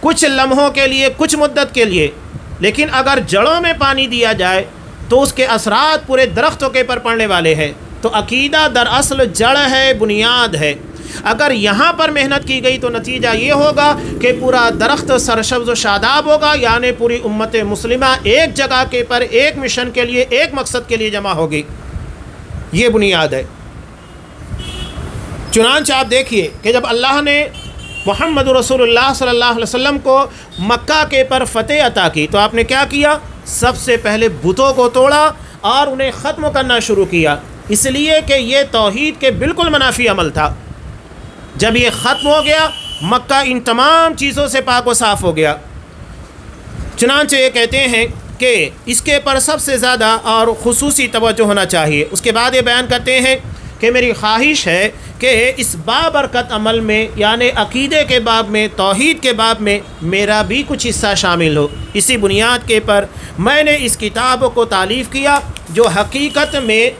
کچھ لمحوں کے لیے، کچھ مدت کے لیے، لیکن اگر جڑوں میں پانی دیا جائے تو اس کے اثرات پورے درختوں کے پر پڑنے والے ہیں۔ تو عقیدہ دراصل جڑ ہے، بنیاد ہے۔ اگر یہاں پر محنت کی گئی تو نتیجہ یہ ہوگا کہ پورا درخت سرسبز و شاداب ہوگا، یعنی پوری امت مسلمہ ایک جگہ کے پر، ایک مشن کے لیے، ایک مقصد کے لیے جمع ہوگی۔ یہ بنیاد ہے۔ چنانچہ آپ دیکھیے کہ جب اللہ نے محمد رسول اللہ صلی اللہ علیہ وسلم کو مکہ کے پر فتح عطا کی تو آپ نے کیا کیا؟ سب سے پہلے بتوں کو توڑا اور انہیں ختم کرنا شروع کیا، اس لیے کہ یہ توحید کے بالکل منافی عمل تھا۔ جب یہ ختم ہو گیا مکہ ان تمام چیزوں سے پاک و صاف ہو گیا۔ چنانچہ یہ کہتے ہیں کہ اس کے پر سب سے زیادہ اور خصوصی توجہ ہونا چاہیے۔ اس کے بعد یہ بیان کرتے ہیں کہ میری خواہش ہے کہ اس بابرکت عمل میں، یعنی عقیدے کے باب میں، توحید کے باب میں میرا بھی کچھ حصہ شامل ہو۔ اسی بنیاد کے پر میں نے اس کتاب کو تالیف کیا، جو حقیقت میں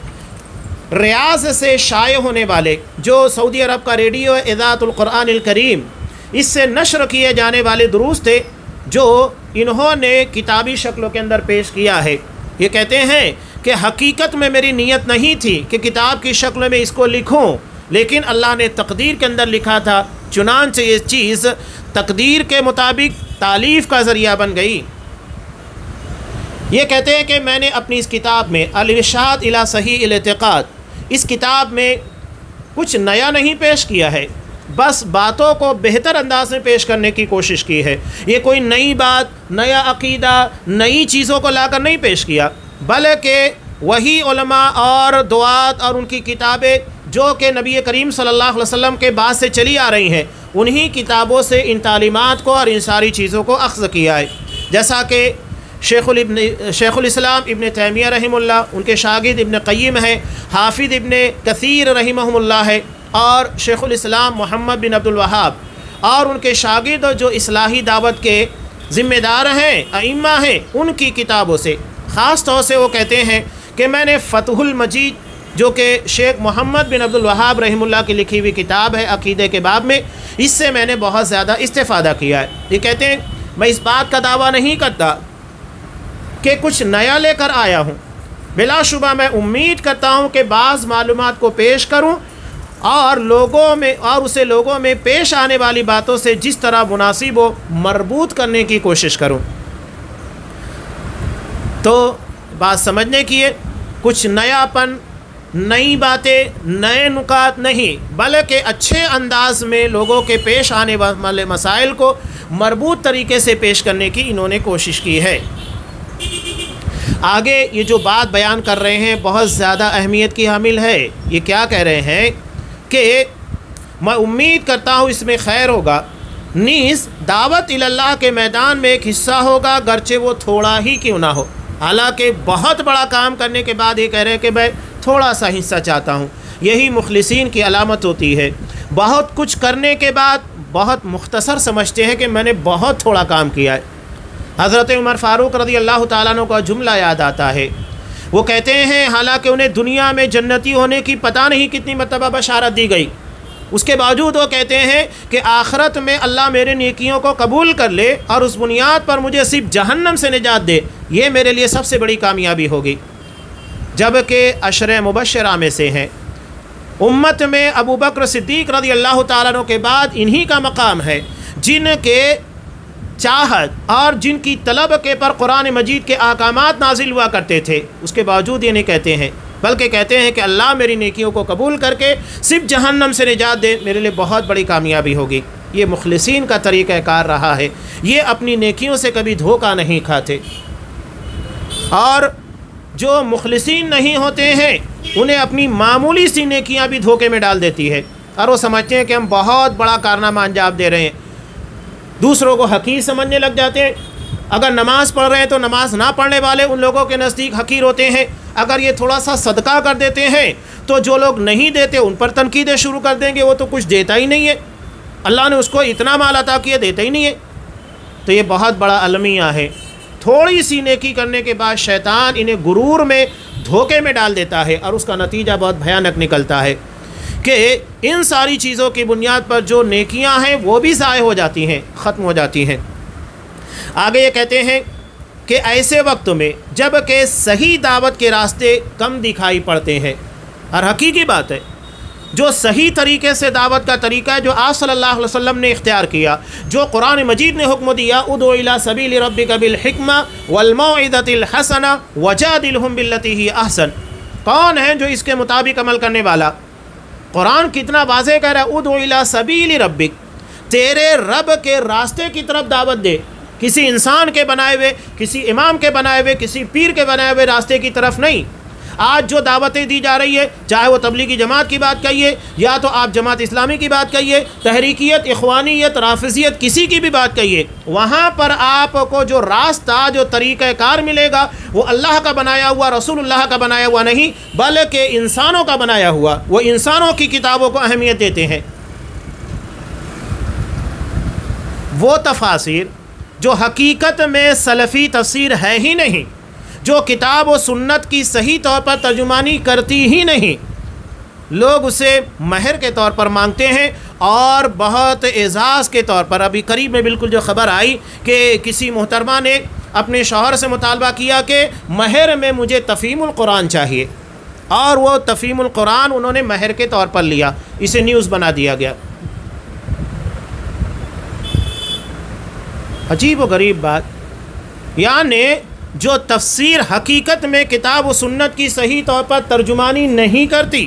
ریاض سے شائع ہونے والے، جو سعودی عرب کا ریڈیو اذاعۃ القرآن الکریم، اس سے نشر کیے جانے والے دروس تھے، جو انہوں نے کتابی شکلوں کے اندر پیش کیا ہے۔ یہ کہتے ہیں کہ حقیقت میں میری نیت نہیں تھی کہ کتاب کی شکل میں اس کو لکھوں، لیکن اللہ نے تقدیر کے اندر لکھا تھا، چنانچہ یہ چیز تقدیر کے مطابق تالیف کا ذریعہ بن گئی۔ یہ کہتے ہیں کہ میں نے اپنی اس کتاب میں الارشاد الی صحیح الاعتقاد، اس کتاب میں کچھ نیا نہیں پیش کیا ہے، بس باتوں کو بہتر انداز میں پیش کرنے کی کوشش کی ہے۔ یہ کوئی نئی بات، نیا عقیدہ، نئی چیزوں کو لا کر نہیں پیش کیا، بلکہ وہی علماء اور دعات اور ان کی کتابیں جو کہ نبی کریم صلی اللہ علیہ وسلم کے بعد سے چلی آ رہی ہیں، انہی کتابوں سے ان تعلیمات کو اور ان ساری چیزوں کو اخذ کیا ہے۔ جیسا کہ شیخ الاسلام ابن تیمیہ رحمہ اللہ، ان کے شاگرد ابن قیم ہیں، حافظ ابن کثیر رحمہ اللہ ہے، اور شیخ الاسلام محمد بن عبد الوہاب، اور ان کے شاگرد جو اصلاحی دعوت کے ذمہ دار ہیں، ائمہ ہیں، ان کی کتابوں سے خاص طور سے وہ کہتے ہیں کہ میں نے فتح المجید، جو کہ شیخ محمد بن عبد الوہاب رحمہ اللہ کی لکھی ہوئی کتاب ہے عقیدے کے باب میں، اس سے میں نے بہت زیادہ استفادہ کیا ہے۔ یہ کہتے ہیں میں اس بات کا دعویٰ نہیں کرتا کہ کچھ نیا لے کر آیا ہوں، بلا شبہ میں امید کرتا ہوں کہ بعض معلومات کو پیش کروں اور اسے لوگوں میں پیش آنے والی باتوں سے جس طرح مناسب ہو مربوط کرنے کی کوشش کروں۔ تو بات سمجھنے کی ہے، کچھ نیا پن، نئی باتیں، نئے نکات نہیں، بلکہ اچھے انداز میں لوگوں کے پیش آنے والے مسائل کو مربوط طریقے سے پیش کرنے کی انہوں نے کوشش کی ہے۔ آگے یہ جو بات بیان کر رہے ہیں بہت زیادہ اہمیت کی حامل ہے۔ یہ کیا کہہ رہے ہیں کہ میں امید کرتا ہوں اس میں خیر ہوگا، نیز دعوت اللہ کے میدان میں ایک حصہ ہوگا گرچہ وہ تھوڑا ہی کیوں نہ ہو۔ حالانکہ بہت بڑا کام کرنے کے بعد یہ کہہ رہے ہیں کہ میں تھوڑا سا حصہ چاہتا ہوں۔ یہی مخلصین کی علامت ہوتی ہے، بہت کچھ کرنے کے بعد بہت مختصر سمجھتے ہیں کہ میں نے بہت تھوڑا کام کیا ہے۔ حضرت عمر فاروق رضی اللہ تعالیٰ عنہ کا جملہ یاد آتا ہے، وہ کہتے ہیں حالانکہ انہیں دنیا میں جنتی ہونے کی پتہ نہیں کتنی مرتبہ بشارت دی گئی، اس کے باوجود وہ کہتے ہیں کہ آخرت میں اللہ میرے نیکیوں کو قبول کر لے اور اس بنیاد پر مجھے صرف جہنم سے نجات دے، یہ میرے لیے سب سے بڑی کامیابی ہوگی۔ جبکہ عشرہ مبشرہ میں سے ہیں، امت میں ابو بکر صدیق رضی اللہ تعالیٰ عنہ کے بعد انہی کا مقام ہے جن کے چاہت اور جن کی طلب کے پر قرآن مجید کے احکامات نازل ہوا کرتے تھے، اس کے باوجود یہ نہیں کہتے ہیں، بلکہ کہتے ہیں کہ اللہ میری نیکیوں کو قبول کر کے صرف جہنم سے نجات دے، میرے لیے بہت بڑی کامیابی ہوگی۔ یہ مخلصین کا طریقہ کار رہا ہے، یہ اپنی نیکیوں سے کبھی دھوکہ نہیں کھاتے، اور جو مخلصین نہیں ہوتے ہیں انہیں اپنی معمولی سی نیکیاں بھی دھوکے میں ڈال دیتی ہے، اور وہ سمجھتے ہیں کہ ہم بہت بڑا کارنامہ انجام دے رہے ہیں، دوسروں کو حقیر سمجھنے لگ جاتے ہیں۔ اگر نماز پڑھ رہے ہیں تو نماز نہ پڑھنے والے ان لوگوں کے نزدیک حقیر ہوتے ہیں، اگر یہ تھوڑا سا صدقہ کر دیتے ہیں تو جو لوگ نہیں دیتے ان پر تنقیدیں شروع کر دیں گے، وہ تو کچھ دیتا ہی نہیں ہے، اللہ نے اس کو اتنا مال عطا کیا دیتا ہی نہیں ہے۔ تو یہ بہت بڑا المیہ ہے۔ تھوڑی سی نیکی کرنے کے بعد شیطان انہیں غرور میں دھوکے میں ڈال دیتا ہے، اور اس کا نتیجہ بہت بھیانک نکلتا ہے کہ ان ساری چیزوں کی بنیاد پر جو نیکیاں ہیں وہ بھی ضائع ہو جاتی ہیں، ختم ہو جاتی ہیں۔ آگے یہ کہتے ہیں کہ ایسے وقت میں جب کہ صحیح دعوت کے راستے کم دکھائی پڑتے ہیں، اور حقیقی بات ہے جو صحیح طریقے سے دعوت کا طریقہ ہے جو آپ صلی اللہ علیہ وسلم نے اختیار کیا، جو قرآن مجید نے حکم دیا، ادعو الی سبیل ربک بالحکمہ والموعظۃ الحسنہ وجادلہم باللتی ہی احسن، کون ہے جو اس کے مطابق عمل کرنے والا؟ قرآن کتنا واضح کہہ رہا ہے، ادعو الی سبیل ربک، تیرے رب کے راستے کی طرف دعوت دے، کسی انسان کے بنائے ہوئے، کسی امام کے بنائے ہوئے، کسی پیر کے بنائے ہوئے راستے کی طرف نہیں۔ آج جو دعوتیں دی جا رہی ہے، چاہے وہ تبلیغی جماعت کی بات کہیے یا تو آپ جماعت اسلامی کی بات کہیے، تحریکیت، اخوانیت، رافضیت، کسی کی بھی بات کہیے، وہاں پر آپ کو جو راستہ، جو طریقہ کار ملے گا وہ اللہ کا بنایا ہوا، رسول اللہ کا بنایا ہوا نہیں، بلکہ انسانوں کا بنایا ہوا۔ وہ انسانوں کی کتابوں کو اہمیت دیتے ہیں۔ وہ تفاسیر جو حقیقت میں سلفی تفسیر ہے ہی نہیں، جو کتاب و سنت کی صحیح طور پر ترجمانی کرتی ہی نہیں، لوگ اسے مہر کے طور پر مانگتے ہیں اور بہت اعزاز کے طور پر۔ ابھی قریب میں بالکل جو خبر آئی کہ کسی محترمہ نے اپنے شوہر سے مطالبہ کیا کہ مہر میں مجھے تفہیم القرآن چاہیے، اور وہ تفہیم القرآن انہوں نے مہر کے طور پر لیا، اسے نیوز بنا دیا گیا۔ عجیب و غریب بات، یعنی جو تفسیر حقیقت میں کتاب و سنت کی صحیح طور پر ترجمانی نہیں کرتی،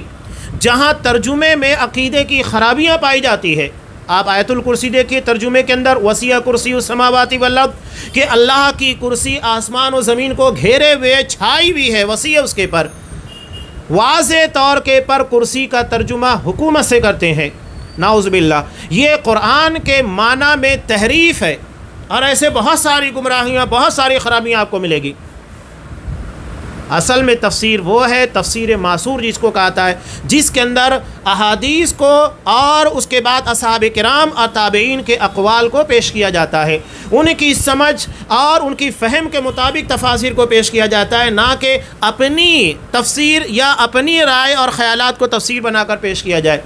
جہاں ترجمے میں عقیدے کی خرابیاں پائی جاتی ہے۔ آپ آیت الکرسی دیکھیے، ترجمے کے اندر وسیع کرسی السماوات والارض، کہ اللہ کی کرسی آسمان و زمین کو گھیرے ہوئے چھائی ہوئی ہے، وسیع اس کے پر، واضح طور کے پر کرسی کا ترجمہ حکومت سے کرتے ہیں، نعوذ باللہ۔ یہ قرآن کے معنی میں تحریف ہے، اور ایسے بہت ساری گمراہیاں، بہت ساری خرابیاں آپ کو ملے گی۔ اصل میں تفسیر وہ ہے، تفسیر معصور جس کو کہتا ہے، جس کے اندر احادیث کو اور اس کے بعد اصحاب کرام اور تابعین کے اقوال کو پیش کیا جاتا ہے، ان کی سمجھ اور ان کی فہم کے مطابق تفاسیر کو پیش کیا جاتا ہے، نہ کہ اپنی تفسیر یا اپنی رائے اور خیالات کو تفسیر بنا کر پیش کیا جائے۔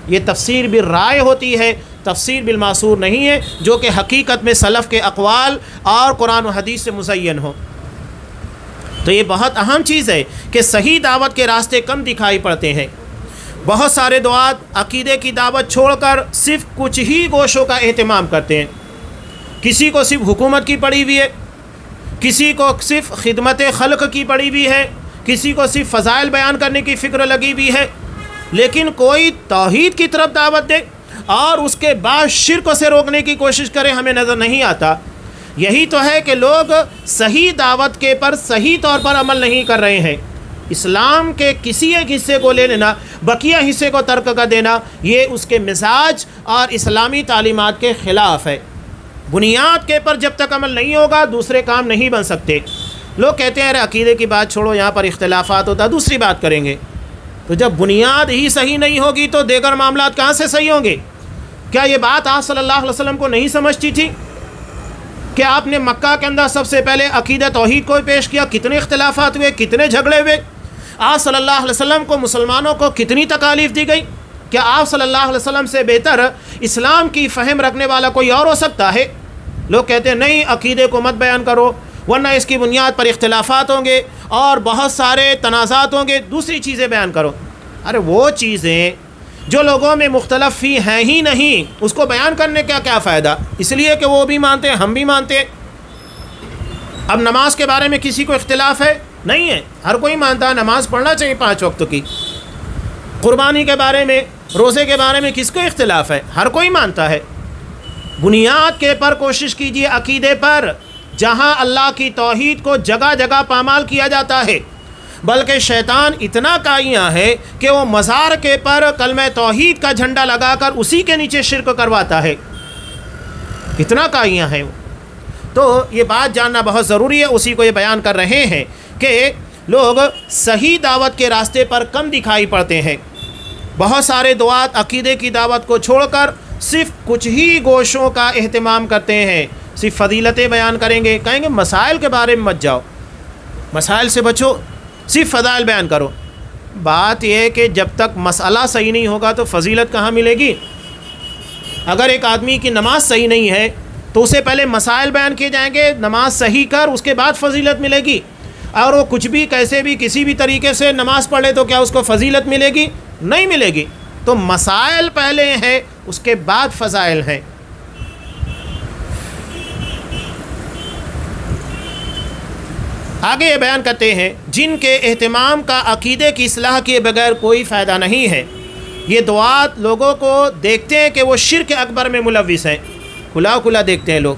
یہ تفسیر بالرائے ہوتی ہے، تفسیر بالمعصور نہیں ہے، جو کہ حقیقت میں سلف کے اقوال اور قرآن و حدیث سے مزین ہو۔ تو یہ بہت اہم چیز ہے کہ صحیح دعوت کے راستے کم دکھائی پڑتے ہیں۔ بہت سارے دعات عقیدے کی دعوت چھوڑ کر صرف کچھ ہی گوشوں کا اہتمام کرتے ہیں۔ کسی کو صرف حکومت کی پڑی ہوئی ہے، کسی کو صرف خدمت خلق کی پڑی ہوئی ہے، کسی کو صرف فضائل بیان کرنے کی فکر لگی ہوئی ہے، لیکن کوئی توحید کی طرف دعوت دے اور اس کے بعد شرک سے روکنے کی کوشش کرے ہمیں نظر نہیں آتا۔ یہی تو ہے کہ لوگ صحیح دعوت کے پر صحیح طور پر عمل نہیں کر رہے ہیں۔ اسلام کے کسی ایک حصے کو لے لینا، بقیہ حصے کو ترک کر دینا، یہ اس کے مزاج اور اسلامی تعلیمات کے خلاف ہے۔ بنیاد کے پر جب تک عمل نہیں ہوگا دوسرے کام نہیں بن سکتے۔ لوگ کہتے ہیں ارے عقیدے کی بات چھوڑو، یہاں پر اختلافات ہوتا، دوسری بات کریں گے۔ تو جب بنیاد ہی صحیح نہیں ہوگی تو دیگر معاملات کہاں سے صحیح ہوں گے؟ کیا یہ بات آپ صلی اللہ علیہ وسلم کو نہیں سمجھتی تھی کہ آپ نے مکہ کے اندر سب سے پہلے عقیدہ توحید کو پیش کیا؟ کتنے اختلافات ہوئے، کتنے جھگڑے ہوئے، آپ صلی اللہ علیہ وسلم کو مسلمانوں کو کتنی تکالیف دی گئی؟ کیا آپ صلی اللہ علیہ وسلم سے بہتر اسلام کی فہم رکھنے والا کوئی اور ہو سکتا ہے؟ لوگ کہتے ہیں نہیں عقیدے کو مت بیان کرو ورنہ اس کی بنیاد پر اختلافات ہوں گے اور بہت سارے تنازعات ہوں گے، دوسری چیزیں بیان کرو۔ ارے وہ چیزیں جو لوگوں میں مختلف ہیں ہی نہیں، اس کو بیان کرنے کا کیا فائدہ؟ اس لیے کہ وہ بھی مانتے ہیں، ہم بھی مانتے ہیں۔ اب نماز کے بارے میں کسی کو اختلاف ہے؟ نہیں ہے، ہر کوئی مانتا ہے نماز پڑھنا چاہیے 5 وقت کی۔ قربانی کے بارے میں، روزے کے بارے میں کس کو اختلاف ہے؟ ہر کوئی مانتا ہے۔ بنیاد کے پر کوشش کیجیے عقیدے پر، جہاں اللہ کی توحید کو جگہ جگہ پامال کیا جاتا ہے، بلکہ شیطان اتنا کائیاں ہے کہ وہ مزار کے پر کلمہ توحید کا جھنڈا لگا کر اسی کے نیچے شرک کرواتا ہے، اتنا کائیاں ہے وہ۔ تو یہ بات جاننا بہت ضروری ہے، اسی کو یہ بیان کر رہے ہیں کہ لوگ صحیح دعوت کے راستے پر کم دکھائی پڑتے ہیں۔ بہت سارے دعات عقیدے کی دعوت کو چھوڑ کر صرف کچھ ہی گوشوں کا اہتمام کرتے ہیں، صرف فضیلتیں بیان کریں گے، کہیں گے مسائل کے بارے میں مت جاؤ، مسائل سے بچو، صرف فضائل بیان کرو۔ بات یہ ہے کہ جب تک مسئلہ صحیح نہیں ہوگا تو فضیلت کہاں ملے گی؟ اگر ایک آدمی کی نماز صحیح نہیں ہے تو اسے پہلے مسائل بیان کیے جائیں گے، نماز صحیح کر، اس کے بعد فضیلت ملے گی۔ اور وہ کچھ بھی کیسے بھی کسی بھی طریقے سے نماز پڑھ لے تو کیا اس کو فضیلت ملے گی؟ نہیں ملے گی۔ تو مسائل پہلے ہیں، اس کے بعد فضائل ہیں۔ آگے یہ بیان کرتے ہیں جن کے اہتمام کا عقیدے کی اصلاح کیے بغیر کوئی فائدہ نہیں ہے۔ یہ دعات لوگوں کو دیکھتے ہیں کہ وہ شرک اکبر میں ملوث ہیں، کھلا کھلا دیکھتے ہیں۔ لوگ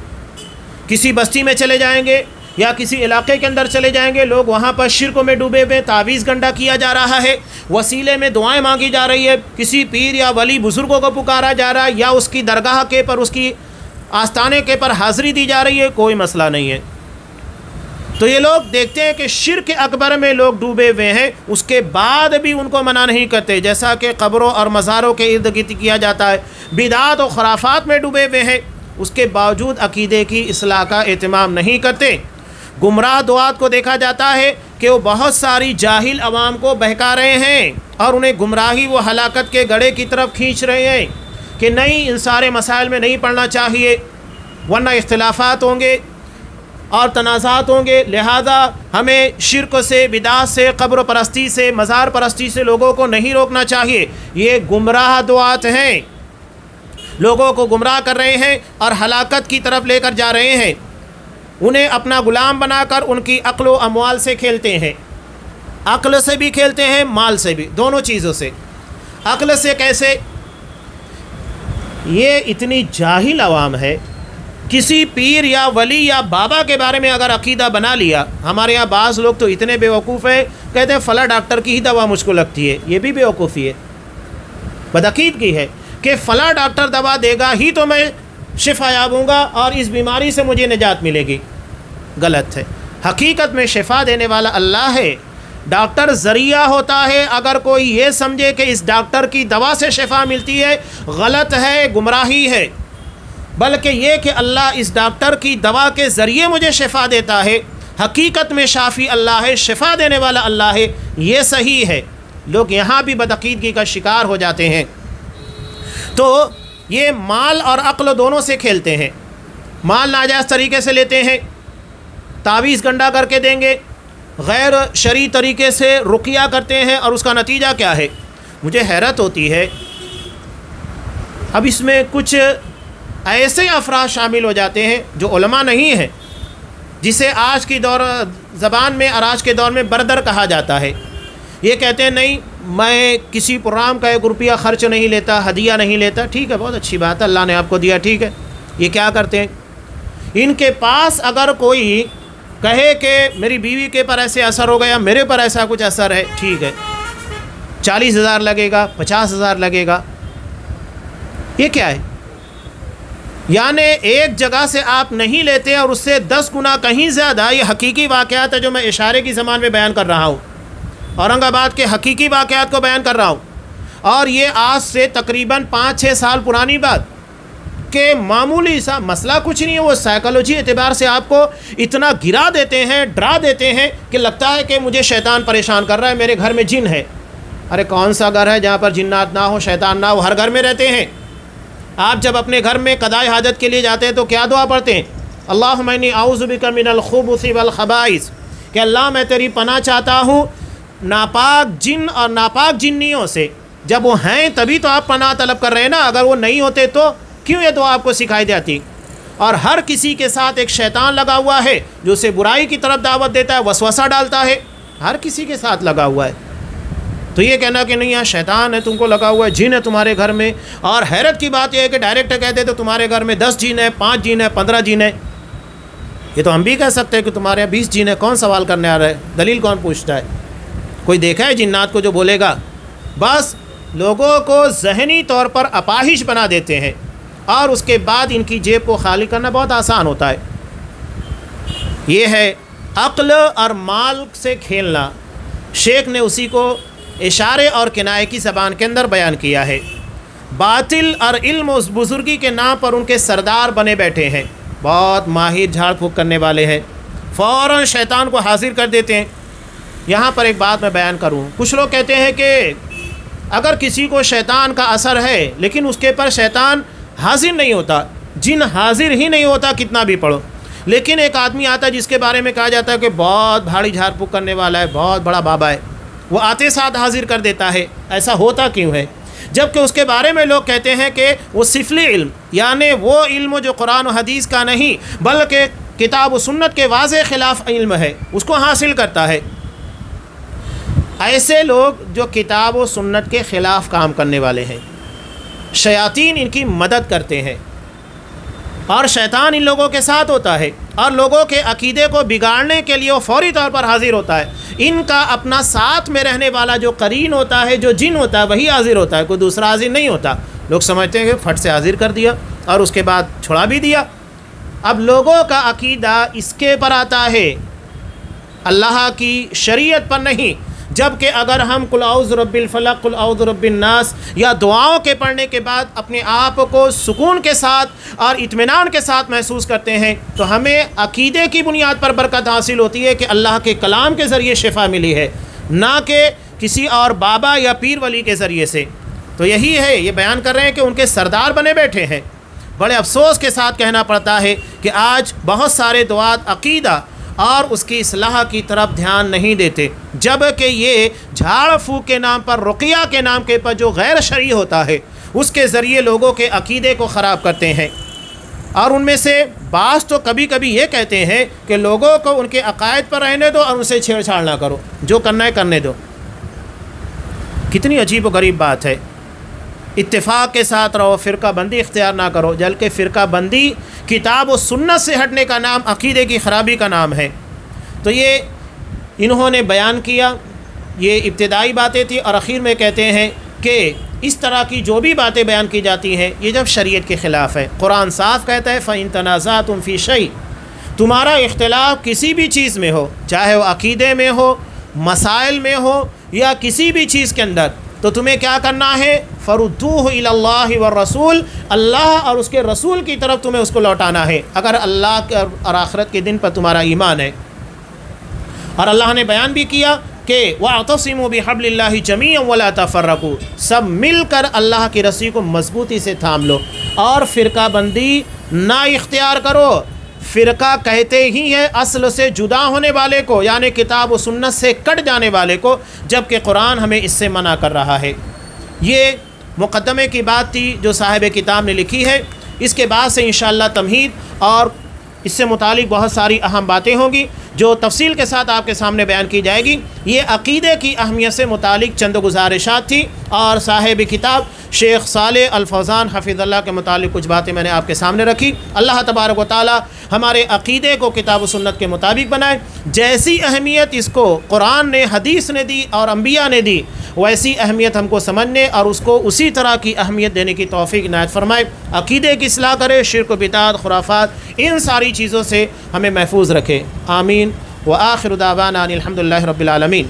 کسی بستی میں چلے جائیں گے یا کسی علاقے کے اندر چلے جائیں گے، لوگ وہاں پر شرک میں ڈوبے ہوئے، تعویذ گنڈا کیا جا رہا ہے، وسیلے میں دعائیں مانگی جا رہی ہے، کسی پیر یا ولی بزرگوں کو پکارا جا رہا ہے، یا اس کی درگاہ کے پر، اس کی آستانے کے پر حاضری دی جا رہی ہے، کوئی مسئلہ نہیں ہے۔ تو یہ لوگ دیکھتے ہیں کہ شرک اکبر میں لوگ ڈوبے ہوئے ہیں، اس کے بعد بھی ان کو منع نہیں کرتے، جیسا کہ قبروں اور مزاروں کے ارد گرد کیا جاتا ہے، بدعات و خرافات میں ڈوبے ہوئے ہیں، اس کے باوجود عقیدے کی اصلاح کا اہتمام نہیں کرتے۔ گمراہ دعات کو دیکھا جاتا ہے کہ وہ بہت ساری جاہل عوام کو بہکا رہے ہیں اور انہیں گمراہی و ہلاکت کے گڑھے کی طرف کھینچ رہے ہیں کہ نہیں، ان سارے مسائل میں نہیں پڑھنا چاہیے ورنہ اختلافات ہوں گے اور تنازعات ہوں گے، لہذا ہمیں شرک سے، بدعات سے، قبر پرستی سے، مزار پرستی سے لوگوں کو نہیں روکنا چاہیے۔ یہ گمراہ دعات ہیں، لوگوں کو گمراہ کر رہے ہیں اور ہلاکت کی طرف لے کر جا رہے ہیں۔ انہیں اپنا غلام بنا کر ان کی عقل و اموال سے کھیلتے ہیں، عقل سے بھی کھیلتے ہیں، مال سے بھی، دونوں چیزوں سے۔ عقل سے کیسے؟ یہ اتنی جاہل عوام ہے، کسی پیر یا ولی یا بابا کے بارے میں اگر عقیدہ بنا لیا، ہمارے یہاں بعض لوگ تو اتنے بیوقوف ہیں، کہتے ہیں فلاں ڈاکٹر کی ہی دوا مجھ کو لگتی ہے، یہ بھی بیوقوفی ہے، بدعقیدگی ہے کہ فلاں ڈاکٹر دوا دے گا ہی تو میں شفا یاب ہوں گا اور اس بیماری سے مجھے نجات ملے گی۔ غلط ہے، حقیقت میں شفا دینے والا اللہ ہے، ڈاکٹر ذریعہ ہوتا ہے۔ اگر کوئی یہ سمجھے کہ اس ڈاکٹر کی دوا سے شفا ملتی ہے، غلط ہے، گمراہی ہے، بلکہ یہ کہ اللہ اس ڈاکٹر کی دوا کے ذریعے مجھے شفا دیتا ہے، حقیقت میں شافی اللہ ہے، شفا دینے والا اللہ ہے، یہ صحیح ہے۔ لوگ یہاں بھی بدعقیدگی کا شکار ہو جاتے ہیں۔ تو یہ مال اور عقل دونوں سے کھیلتے ہیں، مال ناجائز طریقے سے لیتے ہیں، تعویذ گنڈا کر کے دیں گے، غیر شرعی طریقے سے رقیہ کرتے ہیں، اور اس کا نتیجہ کیا ہے؟ مجھے حیرت ہوتی ہے، اب اس میں کچھ ایسے افراد شامل ہو جاتے ہیں جو علماء نہیں ہیں، جسے آج کی زبان میں اور آج کے دور میں بردر کہا جاتا ہے۔ یہ کہتے ہیں نہیں، میں کسی پروگرام کا 1 روپیہ خرچ نہیں لیتا، ہدیہ نہیں لیتا۔ ٹھیک ہے، بہت اچھی بات ہے، اللہ نے آپ کو دیا، ٹھیک ہے۔ یہ کیا کرتے ہیں؟ ان کے پاس اگر کوئی کہے کہ میری بیوی کے پر ایسے اثر ہو گیا، میرے پر ایسا کچھ اثر ہے، ٹھیک ہے، 40,000 لگے گا، 50,000 لگے گا۔ یہ کیا ہے؟ یعنی ایک جگہ سے آپ نہیں لیتے اور اس سے 10 گنا کہیں زیادہ۔ یہ حقیقی واقعات ہے جو میں اشارے کی زبان میں بیان کر رہا ہوں، اورنگ آباد کے حقیقی واقعات کو بیان کر رہا ہوں، اور یہ آج سے تقریباً 5-6 سال پرانی بات کہ معمولی سا مسئلہ کچھ نہیں ہے، وہ سائیکالوجی اعتبار سے آپ کو اتنا گرا دیتے ہیں، ڈرا دیتے ہیں کہ لگتا ہے کہ مجھے شیطان پریشان کر رہا ہے، میرے گھر میں جن ہے۔ ارے کون سا گھر ہے جہاں پر جنات نہ ہو، شیطان نہ ہو؟ ہر گھر میں رہتے ہیں۔ آپ جب اپنے گھر میں قضاء حاجت کے لیے جاتے ہیں تو کیا دعا پڑھتے ہیں؟ اللہم انی اعوذ بک من الخبث والخبائث، کہ اللہ میں تیری پناہ چاہتا ہوں ناپاک جن اور ناپاک جنیوں سے۔ جب وہ ہیں تبھی تو آپ پناہ طلب کر رہے ہیں نا، اگر وہ نہیں ہوتے تو کیوں یہ دعا آپ کو سکھائی جاتی؟ اور ہر کسی کے ساتھ ایک شیطان لگا ہوا ہے جو اسے برائی کی طرف دعوت دیتا ہے، وسوسہ ڈالتا ہے، ہر کسی کے ساتھ لگا ہوا ہے۔ تو یہ کہنا کہ نہیں یہاں شیطان ہے، تم کو لگا ہوا ہے، جن ہے تمہارے گھر میں، اور حیرت کی بات یہ ہے کہ ڈائریکٹ کہتے تو تمہارے گھر میں 10 جن ہے، 5 جن ہے، 15 جن ہے۔ یہ تو ہم بھی کہہ سکتے ہیں کہ تمہارے یہاں 20 جن ہے، کون سوال کرنے آ رہا ہے؟ دلیل کون پوچھتا ہے؟ کوئی دیکھا ہے جنات کو جو بولے گا؟ بس لوگوں کو ذہنی طور پر اپاہج بنا دیتے ہیں، اور اس کے بعد ان کی جیب کو خالی کرنا بہت آسان ہوتا ہے۔ یہ ہے عقل اور مال سے کھیلنا۔ شیخ نے اسی کو اشارے اور کنائے کی زبان کے اندر بیان کیا ہے۔ باطل اور علم اس بزرگی کے نام پر ان کے سردار بنے بیٹھے ہیں، بہت ماہر جھاڑ پھونک کرنے والے ہیں، فوراً شیطان کو حاضر کر دیتے ہیں۔ یہاں پر ایک بات میں بیان کروں، کچھ لوگ کہتے ہیں کہ اگر کسی کو شیطان کا اثر ہے لیکن اس کے پر شیطان حاضر نہیں ہوتا، جن حاضر ہی نہیں ہوتا کتنا بھی پڑھو، لیکن ایک آدمی آتا ہے جس کے بارے میں کہا جاتا ہے کہ بہت بھاری جھاڑ پھونک کرنے والا ہے، بہت بڑا بابا ہے، وہ آتے ساتھ حاضر کر دیتا ہے۔ ایسا ہوتا کیوں ہے؟ جبکہ اس کے بارے میں لوگ کہتے ہیں کہ وہ سفلی علم، یعنی وہ علم جو قرآن و حدیث کا نہیں بلکہ کتاب و سنت کے واضح خلاف علم ہے، اس کو حاصل کرتا ہے۔ ایسے لوگ جو کتاب و سنت کے خلاف کام کرنے والے ہیں، شیاطین ان کی مدد کرتے ہیں، اور شیطان ان لوگوں کے ساتھ ہوتا ہے، اور لوگوں کے عقیدے کو بگاڑنے کے لیے وہ فوری طور پر حاضر ہوتا ہے۔ ان کا اپنا ساتھ میں رہنے والا جو قرین ہوتا ہے، جو جن ہوتا ہے، وہی حاضر ہوتا ہے، کوئی دوسرا حاضر نہیں ہوتا۔ لوگ سمجھتے ہیں کہ پھٹ سے حاضر کر دیا اور اس کے بعد چھڑا بھی دیا۔ اب لوگوں کا عقیدہ اس کے پر آتا ہے، اللہ کی شریعت پر نہیں۔ جبکہ اگر ہم قل اعوذ برب الفلق، قل اعوذ برب الناس یا دعاؤں کے پڑھنے کے بعد اپنے آپ کو سکون کے ساتھ اور اطمینان کے ساتھ محسوس کرتے ہیں تو ہمیں عقیدے کی بنیاد پر برکت حاصل ہوتی ہے کہ اللہ کے کلام کے ذریعے شفا ملی ہے، نہ کہ کسی اور بابا یا پیر ولی کے ذریعے سے۔ تو یہی ہے، یہ بیان کر رہے ہیں کہ ان کے سردار بنے بیٹھے ہیں۔ بڑے افسوس کے ساتھ کہنا پڑتا ہے کہ آج بہت سارے دعات عقیدہ اور اس کی اصلاح کی طرف دھیان نہیں دیتے، جبکہ یہ جھاڑ پھونک کے نام پر، رقیہ کے نام کے پر جو غیر شرعی ہوتا ہے، اس کے ذریعے لوگوں کے عقیدے کو خراب کرتے ہیں۔ اور ان میں سے بعض تو کبھی کبھی یہ کہتے ہیں کہ لوگوں کو ان کے عقائد پر رہنے دو اور ان سے چھیڑ چھاڑ نہ کرو، جو کرنا ہے کرنے دو۔ کتنی عجیب و غریب بات ہے۔ اتفاق کے ساتھ رہو، فرقہ بندی اختیار نہ کرو، بلکہ فرقہ بندی کتاب و سنت سے ہٹنے کا نام عقیدے کی خرابی کا نام ہے۔ تو یہ انہوں نے بیان کیا، یہ ابتدائی باتیں تھیں، اور اخیر میں کہتے ہیں کہ اس طرح کی جو بھی باتیں بیان کی جاتی ہیں یہ جب شریعت کے خلاف ہے۔ قرآن صاف کہتا ہے فَإِن تَنَازَعْتُمْ فِي شَيْءٍ، تمہارا اختلاف کسی بھی چیز میں ہو، چاہے وہ عقیدے میں ہو، مسائل میں ہو، یا کسی بھی چیز کے اندر، تو تمہیں کیا کرنا ہے؟ فَرُدُّوهُ إِلَى اللَّهِ وَالرَّسُولِ، اللہ اور اس کے رسول کی طرف تمہیں اس کو لوٹانا ہے، اگر اللہ اور آخرت کے دن پر تمہارا ایمان ہے۔ اور اللہ نے بیان بھی کیا کہ وَاعْتَصِمُوا بِحَبْلِ اللَّهِ جَمِيعًا وَلَا تَفَرَّقُوا، سب مل کر اللہ کی رسی کو مضبوطی سے تھام لو، اور فرقہ بندی نہ اختیار کرو۔ فرقہ کہتے ہی ہیں اصل سے جدا ہونے والے کو، یعنی کتاب و سنت سے کٹ جانے والے کو، جبکہ قرآن ہمیں اس سے منع کر رہا ہے۔ یہ مقدمے کی بات تھی جو صاحب کتاب نے لکھی ہے۔ اس کے بعد سے انشاءاللہ تمہید اور اس سے متعلق بہت ساری اہم باتیں ہوں گی جو تفصیل کے ساتھ آپ کے سامنے بیان کی جائے گی۔ یہ عقیدے کی اہمیت سے متعلق چند گزارشات تھی، اور صاحب کتاب شیخ صالح الفوزان حفظ اللہ کے متعلق کچھ باتیں میں نے آپ کے سامنے رکھی۔ اللہ تبارک و تعالی ہمارے عقیدے کو کتاب و سنت کے مطابق بنائے۔ جیسی اہمیت اس کو قرآن نے، حدیث نے دی اور انبیاء نے دی، ویسی اہمیت ہم کو سمجھنے اور اس کو اسی طرح کی اہمیت دینے کی توفیق عنایت فرمائے۔ عقیدے کی اصلاح کرے، شرک و بدعت، خرافات، ان ساری چیزوں سے ہمیں محفوظ رکھے۔ آمین۔ وآخر دعوانا ان الحمد للہ رب العالمین۔